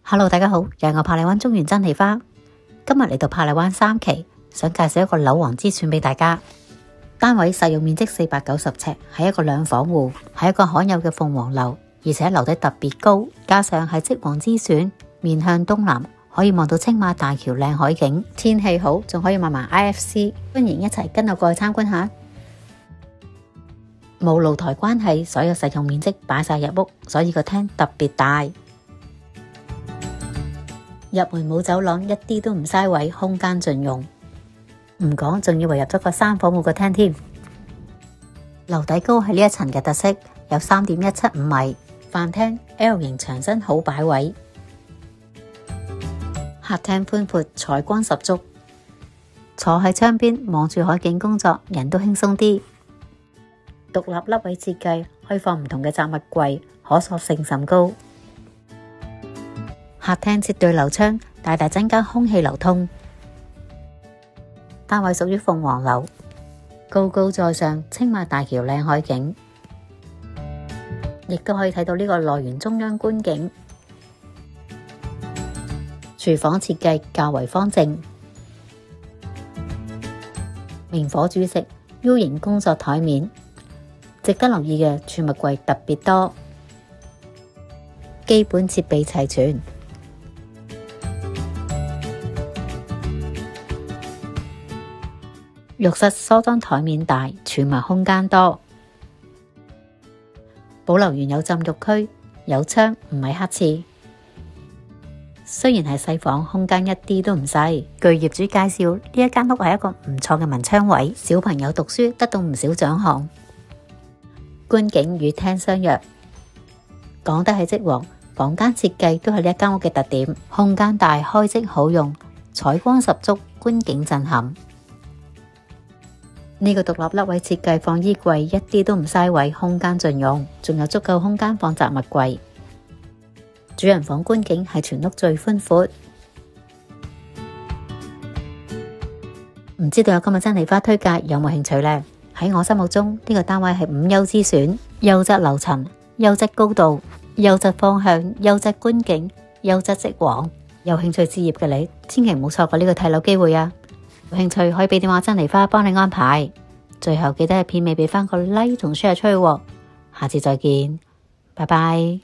Hello， 大家好，又係我珀麗灣中原真氣花。今日嚟到珀麗灣3期，想介紹一個樓王之選俾大家。單位實用面積490尺，係一個2房戶，係一個罕有嘅鳳凰樓，而且樓底特別高，加上係職王之選，面向東南，可以望到青馬大橋靚海景，天氣好，仲可以望埋 IFC。歡迎一齊跟我過去參觀下。冇露台關係，所有實用面積擺晒入屋，所以個廳特別大。入門冇走廊，一啲都唔嘥位，空間盡用。唔講，仲以為入咗個3房戶個廳添。樓底高係呢一層嘅特色，有3.175米。飯廳 L 型牆身好擺位。客廳寬闊，採光十足。坐喺窗邊望住海景工作，人都輕鬆啲。獨立凹位設計，可以放唔同嘅雜物櫃，可塑性甚高。客廳設對流窗，大大增加空氣流通。單位屬於鳳凰樓，高高在上，青馬大橋靚海景，亦都可以睇到呢個來源中央觀景。廚房設計較為方正，明火煮食 U 型工作台面。值得留意嘅儲物櫃特別多，基本設備齊全。浴室梳妝台面大，儲物空間多。保留原有浸浴區，有窗唔係黑廁。雖然係細房，空間一啲都唔細。據業主介紹，呢一間屋係一個唔錯嘅文昌位，小朋友讀書得到唔少獎項。觀景與廳相若，講得係職王，房間設計都係呢一間屋嘅特點。空間大，開積好用，採光十足，觀景震撼。呢個獨立凹位設計放衣櫃一啲都唔嘥位，空間盡用，仲有足夠空間放雜物櫃。主人房觀景係全屋最寬闊。唔知道有今日真氣花推介有冇興趣呢？喺我心目中，呢個單位係5優之選，優質樓層、優質高度、優質方向、優質觀景、優質職王。有興趣置業嘅你，千祈唔好錯過呢個睇樓機會啊！有興趣可以俾電話真氣花幫你安排。最後記得喺片尾俾返個 like 同 share 出去喎。下次再見，拜拜。